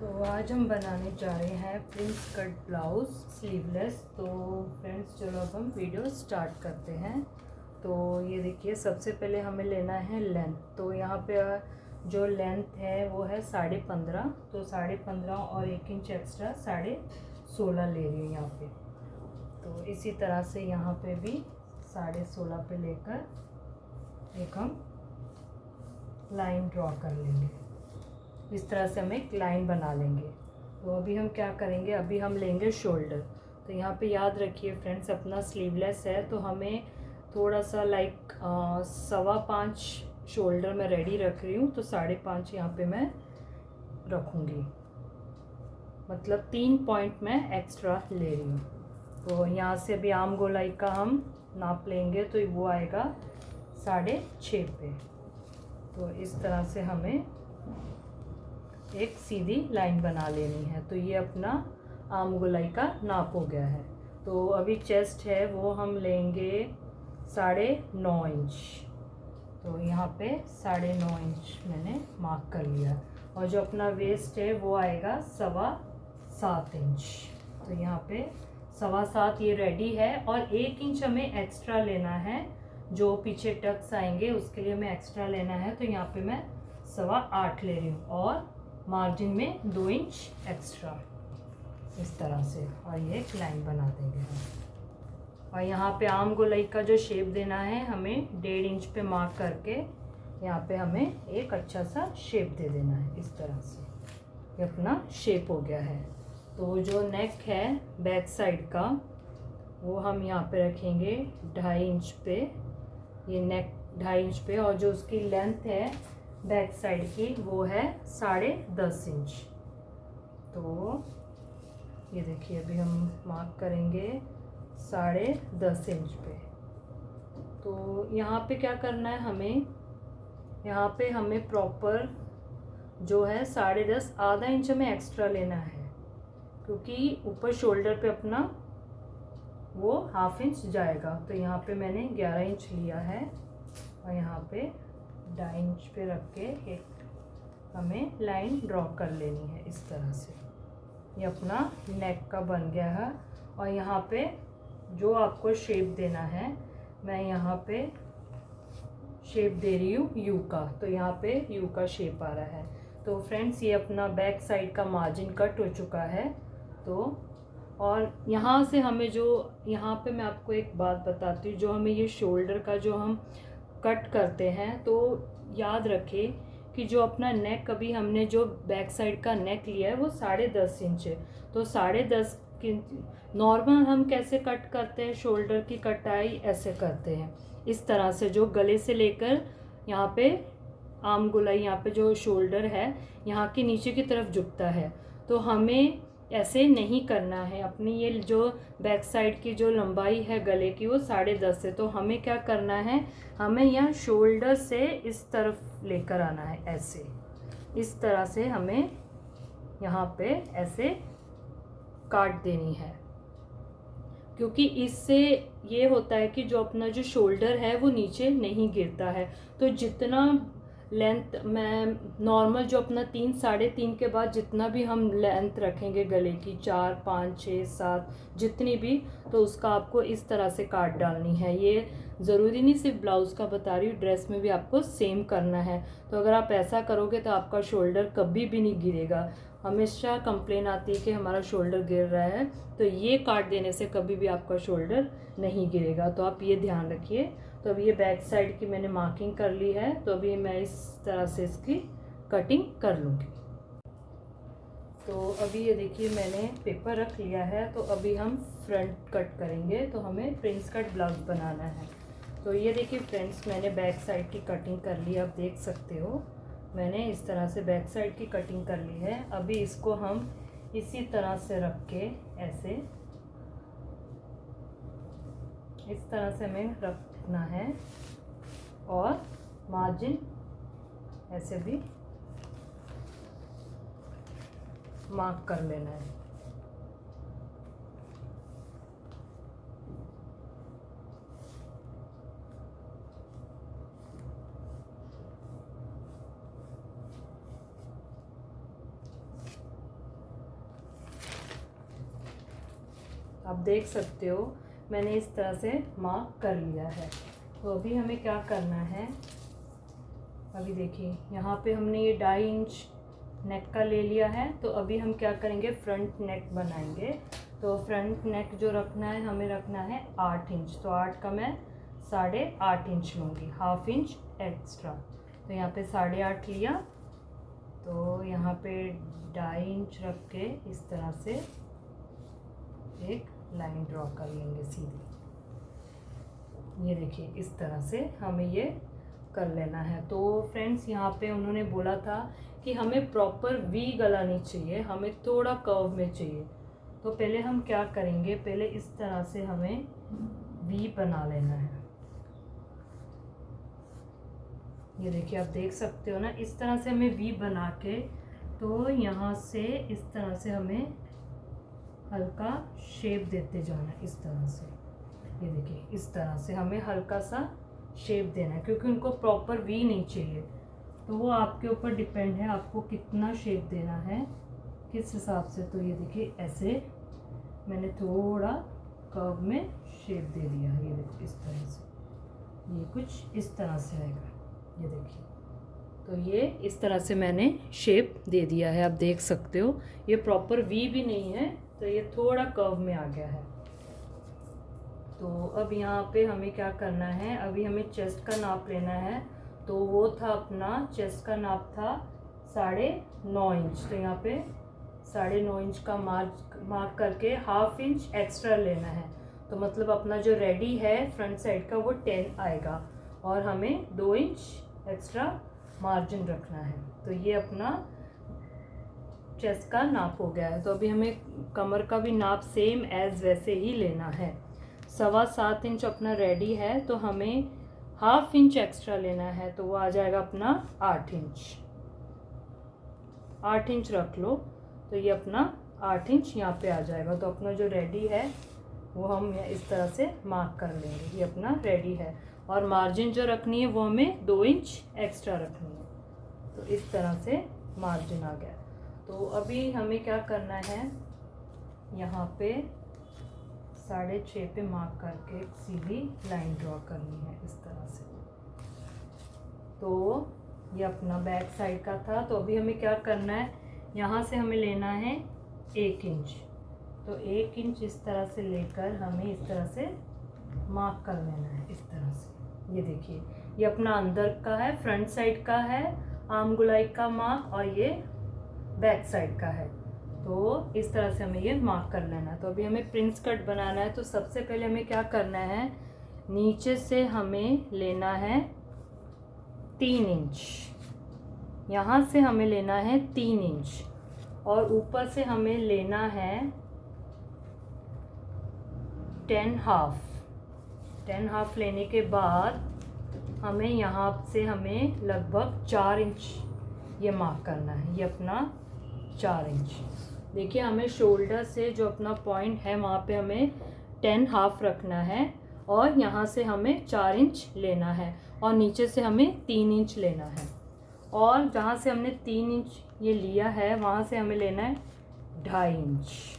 तो आज हम बनाने जा रहे हैं प्रिंस कट ब्लाउज स्लीवलेस। तो फ्रेंड्स चलो अब हम वीडियो स्टार्ट करते हैं। तो ये देखिए, सबसे पहले हमें लेना है लेंथ। तो यहाँ पे जो लेंथ है वो है 15.5। तो 15.5 और 1 इंच एक्स्ट्रा 16.5 ले रही हूँ यहाँ पे। तो इसी तरह से यहाँ पे भी 16.5 पे लेकर एक हम लाइन ड्रॉ कर लेंगे। इस तरह से हम एक लाइन बना लेंगे। तो अभी हम क्या करेंगे, अभी हम लेंगे शोल्डर। तो यहाँ पे याद रखिए फ्रेंड्स, अपना स्लीवलेस है तो हमें थोड़ा सा लाइक 5.25 शोल्डर में रेडी रख रही हूँ। तो 5.5 यहाँ पे मैं रखूँगी, मतलब 3 पॉइंट मैं एक्स्ट्रा ले रही हूँ। तो यहाँ से अभी आम गोलाई का हम नाप लेंगे तो वो आएगा 6.5 पे। तो इस तरह से हमें एक सीधी लाइन बना लेनी है। तो ये अपना आम गोलाई का नाप हो गया है। तो अभी चेस्ट है वो हम लेंगे 9.5 इंच। तो यहाँ पे 9.5 इंच मैंने मार्क कर लिया। और जो अपना वेस्ट है वो आएगा 7.25 इंच। तो यहाँ पे 7.25 ये रेडी है। और 1 इंच हमें एक्स्ट्रा लेना है, जो पीछे टक्स आएंगे उसके लिए हमें एक्स्ट्रा लेना है। तो यहाँ पे मैं 8.25 ले रही हूँ और मार्जिन में 2 इंच एक्स्ट्रा, इस तरह से। और ये एक लाइन बना देंगे हम। और यहाँ पे आम गोलाई का जो शेप देना है हमें 1.5 इंच पे मार्क करके यहाँ पे हमें एक अच्छा सा शेप दे देना है। इस तरह से ये अपना शेप हो गया है। तो जो नेक है बैक साइड का वो हम यहाँ पे रखेंगे 2.5 इंच पे। ये नेक 2.5 इंच पे। और जो उसकी लेंथ है बैक साइड की वो है 10.5 इंच। तो ये देखिए, अभी हम मार्क करेंगे 10.5 इंच पे। तो यहाँ पे क्या करना है हमें, यहाँ पे हमें प्रॉपर जो है 10.5 आधा इंच हमें एक्स्ट्रा लेना है, क्योंकि ऊपर शोल्डर पे अपना वो 1/2 इंच जाएगा। तो यहाँ पे मैंने 11 इंच लिया है और यहाँ पे 2.5 इंच पे रख के एक हमें लाइन ड्रॉ कर लेनी है। इस तरह से ये अपना नेक का बन गया है। और यहाँ पे जो आपको शेप देना है, मैं यहाँ पे शेप दे रही हूँ यू का। तो यहाँ पे यू का शेप आ रहा है। तो फ्रेंड्स ये अपना बैक साइड का मार्जिन कट हो चुका है। तो और यहाँ से हमें जो, यहाँ पे मैं आपको एक बात बताती हूँ, जो हमें ये शोल्डर का जो हम कट करते हैं तो याद रखें कि जो अपना नेक, अभी हमने जो बैक साइड का नेक लिया है वो 10.5 इंच है। तो 10.5 नॉर्मल हम कैसे कट करते हैं, शोल्डर की कटाई ऐसे करते हैं, इस तरह से। जो गले से लेकर यहाँ पे आम गोलाई, यहाँ पे जो शोल्डर है यहाँ के नीचे की तरफ झुकता है। तो हमें ऐसे नहीं करना है। अपनी ये जो बैक साइड की जो लंबाई है गले की वो 10.5 है। तो हमें क्या करना है, हमें यहाँ शोल्डर से इस तरफ लेकर आना है, ऐसे इस तरह से हमें यहाँ पे ऐसे काट देनी है। क्योंकि इससे ये होता है कि जो अपना जो शोल्डर है वो नीचे नहीं गिरता है। तो जितना लेंथ मैं नॉर्मल जो अपना 3 3.5 के बाद जितना भी हम लेंथ रखेंगे गले की, 4 5 6 7 जितनी भी, तो उसका आपको इस तरह से काट डालनी है। ये ज़रूरी नहीं सिर्फ ब्लाउज़ का बता रही हूँ, ड्रेस में भी आपको सेम करना है। तो अगर आप ऐसा करोगे तो आपका शोल्डर कभी भी नहीं गिरेगा। हमेशा कंप्लेन आती है कि हमारा शोल्डर गिर रहा है, तो ये काट देने से कभी भी आपका शोल्डर नहीं गिरेगा। तो आप ये ध्यान रखिए। तो अभी ये बैक साइड की मैंने मार्किंग कर ली है। तो अभी मैं इस तरह से इसकी कटिंग कर लूँगी। तो अभी ये देखिए मैंने पेपर रख लिया है। तो अभी हम फ्रंट कट करेंगे। तो हमें प्रिंस कट ब्लाउज बनाना है। तो ये देखिए फ्रेंड्स, मैंने बैक साइड की कटिंग कर ली। आप देख सकते हो मैंने इस तरह से बैक साइड की कटिंग कर ली है। अभी इसको हम इसी तरह से रख के ऐसे इस तरह से हमें रखना है और मार्जिन ऐसे भी मार्क कर लेना है। आप देख सकते हो मैंने इस तरह से मार्क कर लिया है। तो अभी हमें क्या करना है, अभी देखिए यहाँ पे हमने ये 2.5 इंच नेक का ले लिया है। तो अभी हम क्या करेंगे, फ्रंट नेक बनाएंगे। तो फ्रंट नेक जो रखना है, हमें रखना है 8 इंच। तो 8 का मैं 8.5 इंच लूँगी, 1/2 इंच एक्स्ट्रा। तो यहाँ पे 8.5 लिया, तो यहाँ पे 2.5 इंच रख के इस तरह से एक लाइन ड्रॉ कर लेंगे सीधी। ये देखिए इस तरह से हमें ये कर लेना है। तो फ्रेंड्स यहाँ पे उन्होंने बोला था कि हमें प्रॉपर वी गला नहीं चाहिए, हमें थोड़ा कर्व में चाहिए। तो पहले हम क्या करेंगे, पहले इस तरह से हमें वी बना लेना है। ये देखिए आप देख सकते हो ना, इस तरह से हमें वी बना के, तो यहाँ से इस तरह से हमें हल्का शेप देते जाना है इस तरह से। ये देखिए इस तरह से हमें हल्का सा शेप देना है, क्योंकि उनको प्रॉपर वी नहीं चाहिए। तो वो आपके ऊपर डिपेंड है, आपको कितना शेप देना है, किस हिसाब से। तो ये देखिए ऐसे मैंने थोड़ा कर्व में शेप दे दिया है। ये देखो इस तरह से, ये कुछ इस तरह से आएगा। ये देखिए, तो ये इस तरह से मैंने शेप दे दिया है, आप देख सकते हो। ये प्रॉपर वी भी नहीं है, तो ये थोड़ा कर्व में आ गया है। तो अब यहाँ पे हमें क्या करना है, अभी हमें चेस्ट का नाप लेना है। तो वो था अपना, चेस्ट का नाप था 9.5 इंच। तो यहाँ पे 9.5 इंच का मार्क करके 1/2 इंच एक्स्ट्रा लेना है। तो मतलब अपना जो रेडी है फ्रंट साइड का वो 10 आएगा, और हमें 2 इंच एक्स्ट्रा मार्जिन रखना है। तो ये अपना चेस्ट का नाप हो गया है। तो अभी हमें कमर का भी नाप सेम एज वैसे ही लेना है। 7.25 इंच अपना रेडी है, तो हमें 1/2 इंच एक्स्ट्रा लेना है। तो वो आ जाएगा अपना 8 इंच। 8 इंच रख लो, तो ये अपना 8 इंच यहाँ पे आ जाएगा। तो अपना जो रेडी है वो हम इस तरह से मार्क कर लेंगे, ये अपना रेडी है। और मार्जिन जो रखनी है वो हमें 2 इंच एक्स्ट्रा रखनी है। तो इस तरह से मार्जिन आ गया। तो अभी हमें क्या करना है, यहाँ पे 6.5 पे मार्क करके एक सीधी लाइन ड्रॉ करनी है इस तरह से। तो ये अपना बैक साइड का था। तो अभी हमें क्या करना है, यहाँ से हमें लेना है 1 इंच। तो 1 इंच इस तरह से लेकर हमें इस तरह से मार्क कर लेना है इस तरह से। ये देखिए, ये अपना अंदर का है, फ्रंट साइड का है आर्म गोलाई का मार्क, और ये बैक साइड का है। तो इस तरह से हमें ये मार्क कर लेना है। तो अभी हमें प्रिंस कट बनाना है। तो सबसे पहले हमें क्या करना है, नीचे से हमें लेना है 3 इंच, यहाँ से हमें लेना है 3 इंच, और ऊपर से हमें लेना है 10.5 लेने के बाद हमें यहाँ से हमें लगभग 4 इंच ये मार्क करना है। ये अपना 4 इंच। देखिए हमें शोल्डर से जो अपना पॉइंट है वहाँ पे हमें 10.5 रखना है, और यहाँ से हमें 4 इंच लेना है, और नीचे से हमें 3 इंच लेना है। और जहाँ से हमने 3 इंच ये लिया है वहाँ से हमें लेना है 2.5 इंच।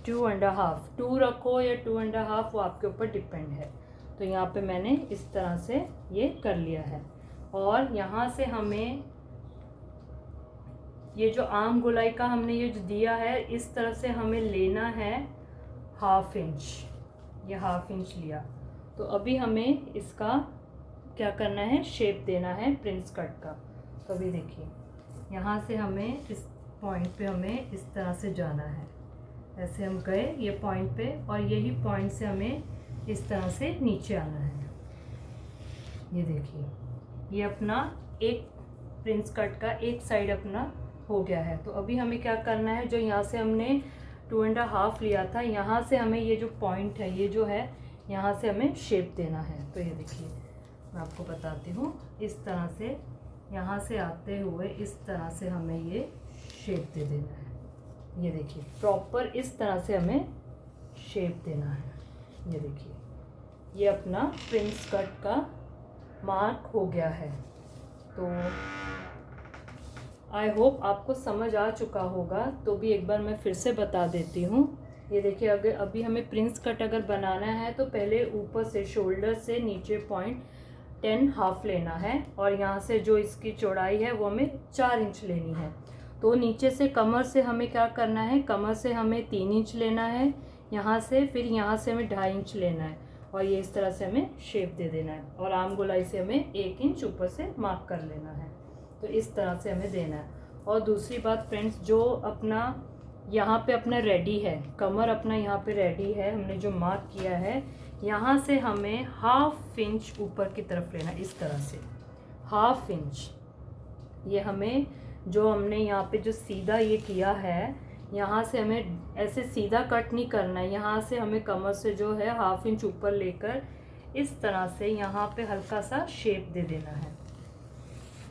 2.5, 2 रखो या 2.5, वो आपके ऊपर डिपेंड है। तो यहाँ पे मैंने इस तरह से ये कर लिया है। और यहाँ से हमें ये जो आर्म गोलाई का हमने ये जो दिया है, इस तरह से हमें लेना है 1/2 इंच। ये 1/2 इंच लिया। तो अभी हमें इसका क्या करना है, शेप देना है प्रिंस कट का। तो अभी देखिए, यहाँ से हमें इस पॉइंट पे हमें इस तरह से जाना है। ऐसे हम गए ये पॉइंट पे, और यही पॉइंट से हमें इस तरह से नीचे आना है। ये देखिए, ये अपना एक प्रिंस कट का एक साइड अपना हो गया है। तो अभी हमें क्या करना है, जो यहाँ से हमने 2.5 लिया था, यहाँ से हमें ये जो पॉइंट है, ये जो है, यहाँ से हमें शेप देना है। तो ये देखिए मैं आपको बताती हूँ, इस तरह से यहाँ से आते हुए इस तरह से हमें ये शेप दे देना है। ये देखिए प्रॉपर इस तरह से हमें शेप देना है। ये देखिए, ये अपना प्रिंस कट का मार्क हो गया है। तो आई होप आपको समझ आ चुका होगा। तो भी एक बार मैं फिर से बता देती हूँ ये देखिए, अगर अभी हमें प्रिंस कट अगर बनाना है तो पहले ऊपर से शोल्डर से नीचे पॉइंट 10 हाफ लेना है और यहाँ से जो इसकी चौड़ाई है वो हमें 4 इंच लेनी है। तो नीचे से कमर से हमें क्या करना है, कमर से हमें 3 इंच लेना है यहाँ से, फिर यहाँ से हमें 2.5 इंच लेना है और ये इस तरह से हमें शेप दे देना है और आर्म गोलाई से हमें 1 इंच ऊपर से मार्क कर लेना है। तो इस तरह से हमें देना है। और दूसरी बात फ्रेंड्स, जो अपना यहाँ पे अपना रेडी है, कमर अपना यहाँ पे रेडी है, हमने जो मार्क किया है, यहाँ से हमें 1/2 इंच ऊपर की तरफ लेना है। इस तरह से 1/2 इंच, ये हमें जो हमने यहाँ पे जो सीधा ये किया है, यहाँ से हमें ऐसे सीधा कट नहीं करना है, यहाँ से हमें कमर से जो है 1/2 इंच ऊपर लेकर इस तरह से यहाँ पे हल्का सा शेप दे देना है।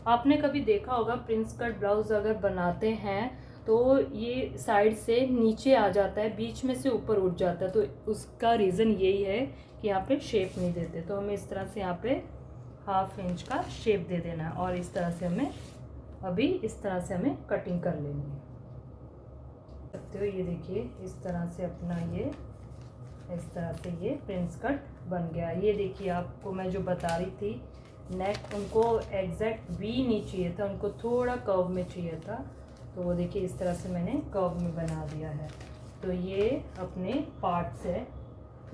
आपने कभी देखा होगा प्रिंस कट ब्लाउज अगर बनाते हैं तो ये साइड से नीचे आ जाता है, बीच में से ऊपर उठ जाता है, तो उसका रीज़न यही है कि यहाँ पे शेप नहीं देते। तो हमें इस तरह से यहाँ पे 1/2 इंच का शेप दे देना है और इस तरह से हमें अभी इस तरह से हमें कटिंग कर लेनी है। सकते हो, ये देखिए इस तरह से अपना ये इस तरह से ये प्रिंस कट बन गया। ये देखिए, आपको मैं जो बता रही थी, नेक उनको एग्जैक्ट वी नहीं चाहिए था, उनको थोड़ा कर्व में चाहिए था, तो वो देखिए इस तरह से मैंने कर्व में बना दिया है। तो ये अपने पार्ट्स है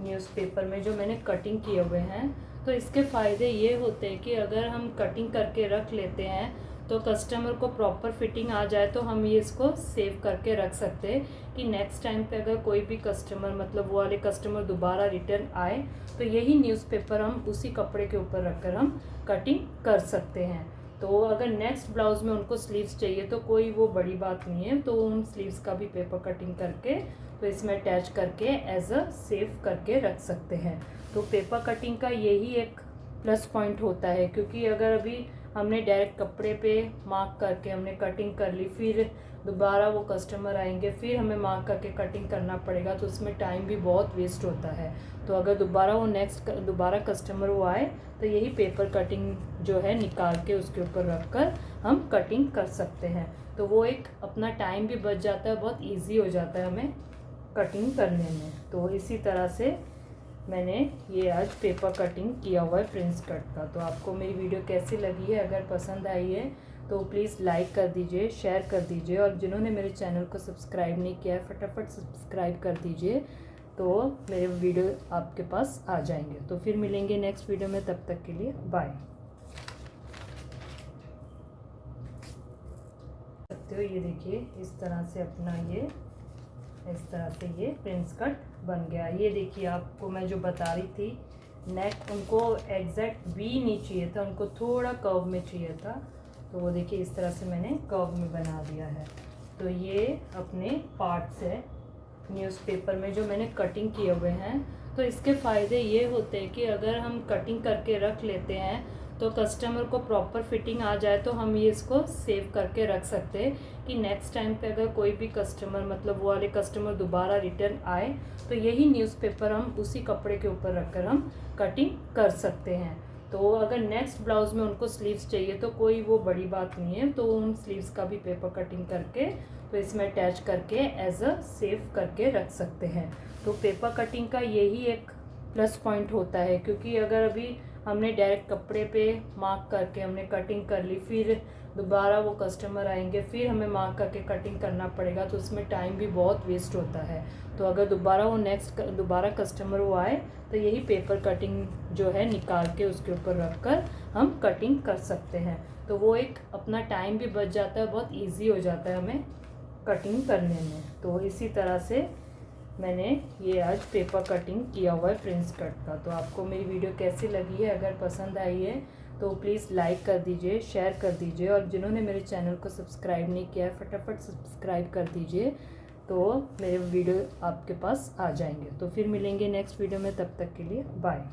न्यूज़पेपर में जो मैंने कटिंग किए हुए हैं। तो इसके फ़ायदे ये होते हैं कि अगर हम कटिंग करके रख लेते हैं तो कस्टमर को प्रॉपर फिटिंग आ जाए तो हम ये इसको सेव करके रख सकते हैं कि नेक्स्ट टाइम पे अगर कोई भी कस्टमर, मतलब वो वाले कस्टमर दोबारा रिटर्न आए तो यही न्यूज़पेपर हम उसी कपड़े के ऊपर रखकर हम कटिंग कर सकते हैं। तो अगर नेक्स्ट ब्लाउज में उनको स्लीव्स चाहिए तो कोई वो बड़ी बात नहीं है, तो उन स्लीव्स का भी पेपर कटिंग करके तो इसमें अटैच करके एज अ सेव करके रख सकते हैं। तो पेपर कटिंग का यही एक प्लस पॉइंट होता है, क्योंकि अगर अभी हमने डायरेक्ट कपड़े पे मार्क करके हमने कटिंग कर ली, फिर दोबारा वो कस्टमर आएंगे, फिर हमें मार्क करके कटिंग करना पड़ेगा, तो उसमें टाइम भी बहुत वेस्ट होता है। तो अगर दोबारा कस्टमर वो आए तो यही पेपर कटिंग जो है निकाल के उसके ऊपर रख कर हम कटिंग कर सकते हैं। तो वो एक अपना टाइम भी बच जाता है, बहुत ईजी हो जाता है हमें कटिंग करने में। तो इसी तरह से मैंने ये आज पेपर कटिंग किया हुआ है प्रिंस कट का। तो आपको मेरी वीडियो कैसी लगी है, अगर पसंद आई है तो प्लीज़ लाइक कर दीजिए, शेयर कर दीजिए, और जिन्होंने मेरे चैनल को सब्सक्राइब नहीं किया है फटाफट सब्सक्राइब कर दीजिए, तो मेरे वीडियो आपके पास आ जाएंगे। तो फिर मिलेंगे नेक्स्ट वीडियो में, तब तक के लिए बाय। सकते हो, ये देखिए इस तरह से अपना ये इस तरह से ये प्रिंस कट बन गया। ये देखिए, आपको मैं जो बता रही थी, नेक उनको एग्जैक्ट वी नहीं चाहिए था, उनको थोड़ा कर्व में चाहिए था, तो वो देखिए इस तरह से मैंने कर्व में बना दिया है। तो ये अपने पार्ट्स है न्यूज़पेपर में जो मैंने कटिंग किए हुए हैं। तो इसके फ़ायदे ये होते हैं कि अगर हम कटिंग करके रख लेते हैं तो कस्टमर को प्रॉपर फिटिंग आ जाए तो हम ये इसको सेव करके रख सकते हैं कि नेक्स्ट टाइम पे अगर कोई भी कस्टमर, मतलब वो वाले कस्टमर दोबारा रिटर्न आए तो यही न्यूज़पेपर हम उसी कपड़े के ऊपर रखकर हम कटिंग कर सकते हैं। तो अगर नेक्स्ट ब्लाउज में उनको स्लीव्स चाहिए तो कोई वो बड़ी बात नहीं है, तो उन स्लीव्स का भी पेपर कटिंग करके तो इसमें अटैच करके एज अ सेव करके रख सकते हैं। तो पेपर कटिंग का यही एक प्लस पॉइंट होता है, क्योंकि अगर अभी हमने डायरेक्ट कपड़े पे मार्क करके हमने कटिंग कर ली, फिर दोबारा वो कस्टमर आएंगे, फिर हमें मार्क करके कटिंग करना पड़ेगा, तो उसमें टाइम भी बहुत वेस्ट होता है। तो अगर दोबारा कस्टमर वो आए तो यही पेपर कटिंग जो है निकाल के उसके ऊपर रख कर हम कटिंग कर सकते हैं। तो वो एक अपना टाइम भी बच जाता है, बहुत ईजी हो जाता है हमें कटिंग करने में। तो इसी तरह से मैंने ये आज पेपर कटिंग किया हुआ है प्रिंस कट का। तो आपको मेरी वीडियो कैसी लगी है, अगर पसंद आई है तो प्लीज़ लाइक कर दीजिए, शेयर कर दीजिए, और जिन्होंने मेरे चैनल को सब्सक्राइब नहीं किया है फटाफट सब्सक्राइब कर दीजिए, तो मेरे वीडियो आपके पास आ जाएंगे। तो फिर मिलेंगे नेक्स्ट वीडियो में, तब तक के लिए बाय।